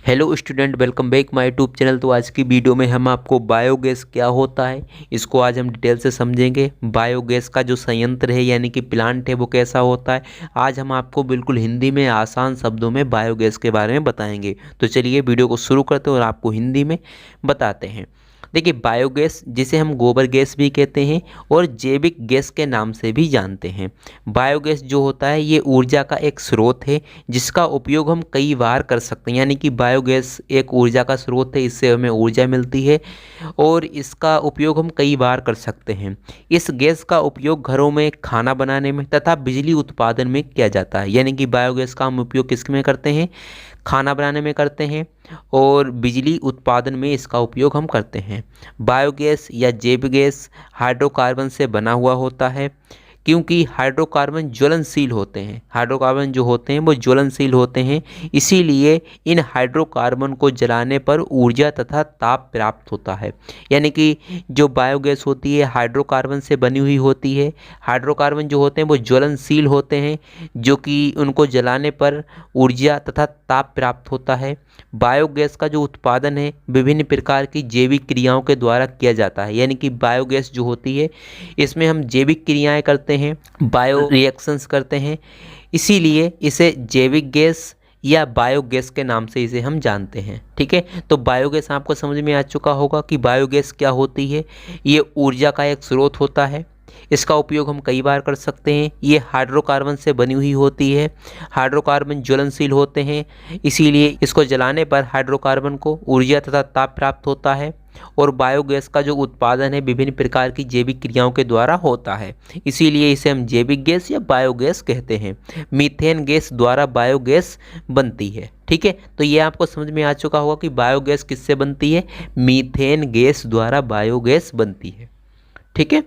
Hello student, welcome back my YouTube channel. तो आज की वीडियो में हम आपको बायोगैस क्या होता है इसको आज हम डिटेल से समझेंगे। बायोगैस का जो संयंत्र है यानी कि प्लांट है वो कैसा होता है, आज हम आपको बिल्कुल हिंदी में आसान शब्दों में बायोगैस के बारे में बताएंगे। तो चलिए वीडियो को शुरू करते हैं और आपको हिंदी में बताते हैं। देखिए, बायोगैस जिसे हम गोबर गैस भी कहते हैं और जैविक गैस के नाम से भी जानते हैं। बायोगैस जो होता है ये ऊर्जा का एक स्रोत है जिसका उपयोग हम कई बार कर सकते हैं। यानी कि बायोगैस एक ऊर्जा का स्रोत है, इससे हमें ऊर्जा मिलती है और इसका उपयोग हम कई बार कर सकते हैं। इस गैस का उपयोग घरों में खाना बनाने में तथा बिजली उत्पादन में किया जाता है। यानी कि बायोगैस का हम उपयोग किस में करते हैं, खाना बनाने में करते हैं और बिजली उत्पादन में इसका उपयोग हम करते हैं। बायोगैस या जैव गैस हाइड्रोकार्बन से बना हुआ होता है क्योंकि हाइड्रोकार्बन ज्वलनशील होते हैं। हाइड्रोकार्बन जो होते हैं वो ज्वलनशील होते हैं, इसीलिए इन हाइड्रोकार्बन को जलाने पर ऊर्जा तथा ताप प्राप्त होता है। यानी कि जो बायोगैस होती है हाइड्रोकार्बन से बनी हुई होती है। हाइड्रोकार्बन जो होते हैं वो ज्वलनशील होते हैं, जो कि उनको जलाने पर ऊर्जा तथा ताप प्राप्त होता है। बायोगैस का जो उत्पादन है विभिन्न प्रकार की जैविक क्रियाओं के द्वारा किया जाता है। यानी कि बायोगैस जो होती है इसमें हम जैविक क्रियाएं करते हैं, बायो रिएक्शंस करते हैं, इसीलिए इसे जैविक गैस या बायोगैस के नाम से इसे हम जानते हैं। ठीक है, तो बायोगैस आपको समझ में आ चुका होगा कि बायोगैस क्या होती है। ये ऊर्जा का एक स्रोत होता है, इसका उपयोग हम कई बार कर सकते हैं। ये हाइड्रोकार्बन से बनी हुई होती है, हाइड्रोकार्बन ज्वलनशील होते हैं, इसीलिए इसको जलाने पर हाइड्रोकार्बन को ऊर्जा तथा ताप प्राप्त होता है। और बायोगैस का जो उत्पादन है विभिन्न प्रकार की जैविक क्रियाओं के द्वारा होता है, इसीलिए इसे हम जैविक गैस या बायोगैस कहते हैं। मीथेन गैस द्वारा बायोगैस बनती है। ठीक है, तो ये आपको समझ में आ चुका होगा कि बायोगैस किससे बनती है, मीथेन गैस द्वारा बायोगैस बनती है। ठीक है,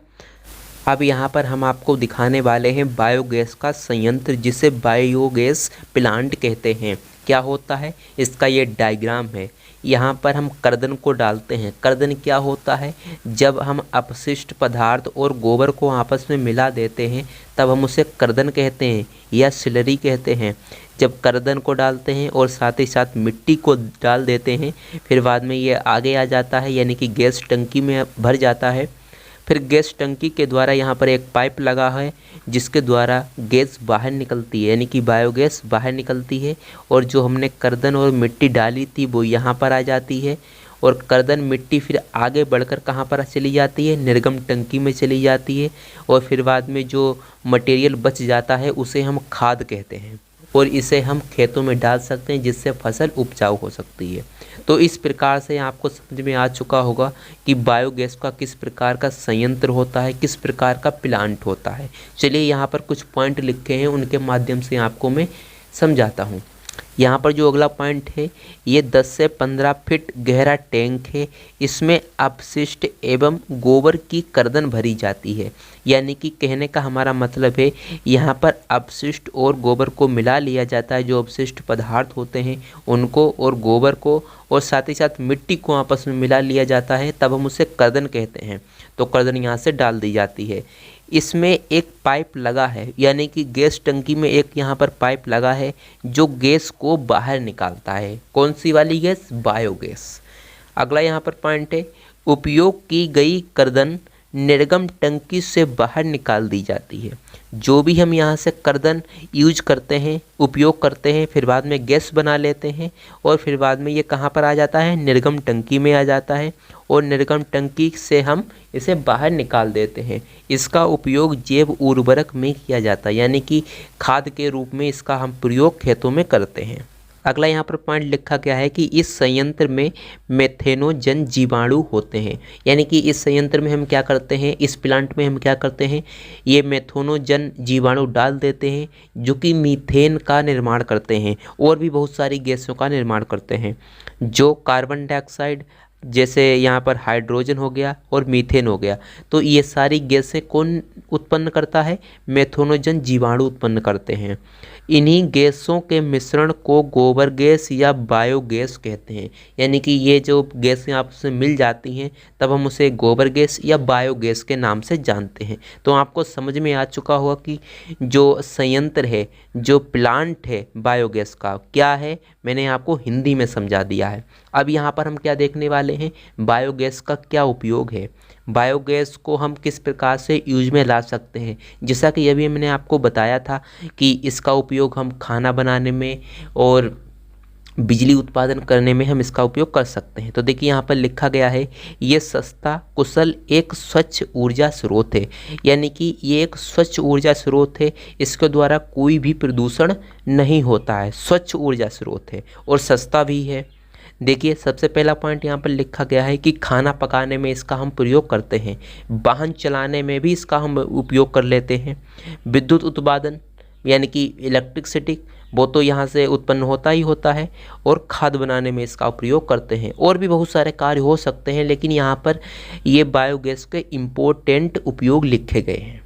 अब यहाँ पर हम आपको दिखाने वाले हैं बायोगैस का संयंत्र जिसे बायोगैस प्लांट कहते हैं। क्या होता है, इसका ये डायग्राम है। यहाँ पर हम कर्दन को डालते हैं। कर्दन क्या होता है, जब हम अपशिष्ट पदार्थ और गोबर को आपस में मिला देते हैं तब हम उसे कर्दन कहते हैं या स्लरी कहते हैं। जब कर्दन को डालते हैं और साथ ही साथ मिट्टी को डाल देते हैं, फिर बाद में ये आगे आ जाता है यानी कि गैस टंकी में भर जाता है। फिर गैस टंकी के द्वारा यहाँ पर एक पाइप लगा है जिसके द्वारा गैस बाहर निकलती है, यानी कि बायोगैस बाहर निकलती है। और जो हमने कर्दन और मिट्टी डाली थी वो यहाँ पर आ जाती है और कर्दन मिट्टी फिर आगे बढ़कर कहाँ पर चली जाती है, निर्गम टंकी में चली जाती है। और फिर बाद में जो मटेरियल बच जाता है उसे हम खाद कहते हैं और इसे हम खेतों में डाल सकते हैं जिससे फसल उपजाऊ हो सकती है। तो इस प्रकार से आपको समझ में आ चुका होगा कि बायोगैस का किस प्रकार का संयंत्र होता है, किस प्रकार का प्लांट होता है। चलिए यहाँ पर कुछ पॉइंट लिखे हैं, उनके माध्यम से आपको मैं समझाता हूँ। यहाँ पर जो अगला पॉइंट है, ये 10 से 15 फीट गहरा टैंक है। इसमें अपशिष्ट एवं गोबर की कर्दन भरी जाती है। यानी कि कहने का हमारा मतलब है यहाँ पर अपशिष्ट और गोबर को मिला लिया जाता है। जो अपशिष्ट पदार्थ होते हैं उनको और गोबर को और साथ ही साथ मिट्टी को आपस में मिला लिया जाता है, तब हम उसे कर्दन कहते हैं। तो कर्दन यहाँ से डाल दी जाती है। इसमें एक पाइप लगा है, यानी कि गैस टंकी में एक यहाँ पर पाइप लगा है जो गैस को बाहर निकालता है। कौन सी वाली गैस, बायोगैस। अगला यहाँ पर पॉइंट है, उपयोग की गई कर्दन निर्गम टंकी से बाहर निकाल दी जाती है। जो भी हम यहाँ से कर्दन यूज करते हैं, उपयोग करते हैं, फिर बाद में गैस बना लेते हैं और फिर बाद में ये कहाँ पर आ जाता है, निर्गम टंकी में आ जाता है और निर्गम टंकी से हम इसे बाहर निकाल देते हैं। इसका उपयोग जैव उर्वरक में किया जाता है, यानी कि खाद के रूप में इसका हम प्रयोग खेतों में करते हैं। अगला यहाँ पर पॉइंट लिखा गया है कि इस संयंत्र में मेथेनोजन जीवाणु होते हैं। यानी कि इस संयंत्र में हम क्या करते हैं, इस प्लांट में हम क्या करते हैं, ये मेथेनोजन जीवाणु डाल देते हैं जो कि मीथेन का निर्माण करते हैं और भी बहुत सारी गैसों का निर्माण करते हैं। जो कार्बन डाइऑक्साइड, जैसे यहाँ पर हाइड्रोजन हो गया और मीथेन हो गया, तो ये सारी गैसें कौन उत्पन्न करता है, मेथेनोजन जीवाणु उत्पन्न करते हैं। इन्हीं गैसों के मिश्रण को गोबर गैस या बायोगैस कहते हैं। यानी कि ये जो गैसें आपस में मिल जाती हैं तब हम उसे गोबर गैस या बायोगैस के नाम से जानते हैं। तो आपको समझ में आ चुका होगा कि जो संयंत्र है, जो प्लांट है बायोगैस का क्या है, मैंने आपको हिंदी में समझा दिया है। अब यहाँ पर हम क्या देखने वाले हैं, बायोगैस का क्या उपयोग है, बायोगैस को हम किस प्रकार से यूज में ला सकते हैं। जैसा कि अभी मैंने आपको बताया था कि इसका उपयोग हम खाना बनाने में और बिजली उत्पादन करने में हम इसका उपयोग कर सकते हैं। तो देखिए यहाँ पर लिखा गया है, ये सस्ता कुशल एक स्वच्छ ऊर्जा स्रोत है। यानी कि ये एक स्वच्छ ऊर्जा स्रोत है, इसके द्वारा कोई भी प्रदूषण नहीं होता है, स्वच्छ ऊर्जा स्रोत है और सस्ता भी है। देखिए सबसे पहला पॉइंट यहाँ पर लिखा गया है कि खाना पकाने में इसका हम प्रयोग करते हैं, वाहन चलाने में भी इसका हम उपयोग कर लेते हैं, विद्युत उत्पादन यानी कि इलेक्ट्रिसिटी वो तो यहाँ से उत्पन्न होता ही होता है, और खाद बनाने में इसका प्रयोग करते हैं। और भी बहुत सारे कार्य हो सकते हैं, लेकिन यहाँ पर ये बायोगैस के इम्पोर्टेंट उपयोग लिखे गए हैं।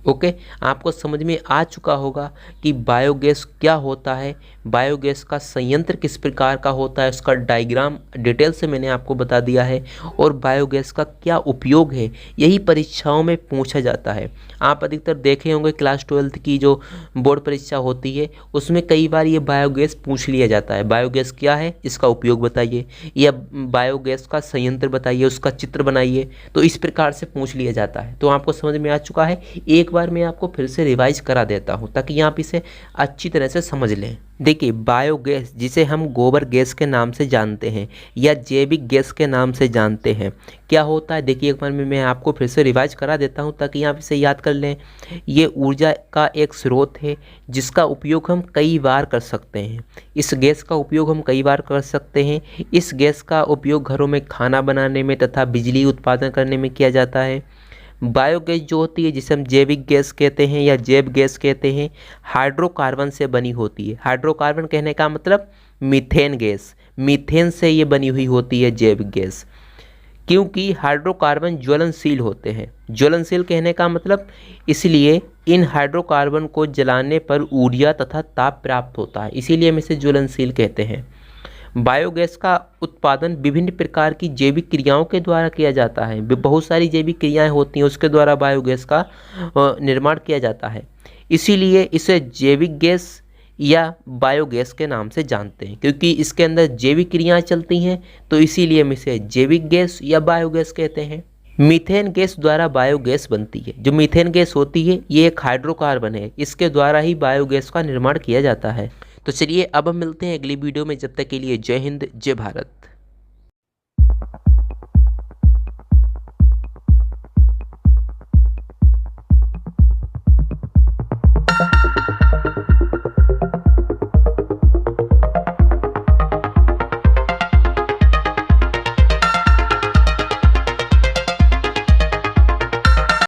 ओके, आपको समझ में आ चुका होगा कि बायोगैस क्या होता है, बायोगैस का संयंत्र किस प्रकार का होता है, उसका डायग्राम डिटेल से मैंने आपको बता दिया है, और बायोगैस का क्या उपयोग है यही परीक्षाओं में पूछा जाता है। आप अधिकतर देखे होंगे क्लास 12 की जो बोर्ड परीक्षा होती है उसमें कई बार ये बायोगैस पूछ लिया जाता है, बायोगैस क्या है, इसका उपयोग बताइए, या बायोगैस का संयंत्र बताइए, उसका चित्र बनाइए। तो इस प्रकार से पूछ लिया जाता है। तो आपको समझ में आ चुका है। एक बार मैं आपको फिर से रिवाइज करा देता हूं ताकि आप इसे अच्छी तरह से समझ लें। देखिए बायोगैस जिसे हम गोबर गैस के नाम से जानते हैं या जैविक गैस के नाम से जानते हैं, क्या होता है, देखिए एक बार मैं आपको फिर से रिवाइज करा देता हूं ताकि आप इसे याद कर लें। ये ऊर्जा का एक स्रोत है जिसका उपयोग हम कई बार कर सकते हैं। इस गैस का उपयोग हम कई बार कर सकते हैं। इस गैस का उपयोग घरों में खाना बनाने में तथा बिजली उत्पादन करने में किया जाता है। बायोगैस जो होती है जिसे हम जैविक गैस कहते हैं या जैव गैस कहते हैं, हाइड्रोकार्बन से बनी होती है। हाइड्रोकार्बन कहने का मतलब मीथेन गैस, मीथेन से ये बनी हुई होती है जैविक गैस, क्योंकि हाइड्रोकार्बन ज्वलनशील होते हैं। ज्वलनशील कहने का मतलब इसलिए इन हाइड्रोकार्बन को जलाने पर ऊर्जा तथा ताप प्राप्त होता है, इसीलिए हम इसे ज्वलनशील कहते हैं। बायोगैस का उत्पादन विभिन्न प्रकार की जैविक क्रियाओं के द्वारा किया जाता है। बहुत सारी जैविक क्रियाएं होती हैं, उसके द्वारा बायोगैस का निर्माण किया जाता है। इसीलिए इसे जैविक गैस या बायोगैस के नाम से जानते हैं, क्योंकि इसके अंदर जैविक क्रियाएं चलती हैं, तो इसीलिए हम इसे जैविक गैस या बायोगैस कहते हैं। मीथेन गैस द्वारा बायोगैस बनती है। जो मीथेन गैस होती है ये एक हाइड्रोकार्बन है, इसके द्वारा ही बायोगैस का निर्माण किया जाता है। तो चलिए अब हम मिलते हैं अगली वीडियो में, जब तक के लिए जय हिंद जय भारत।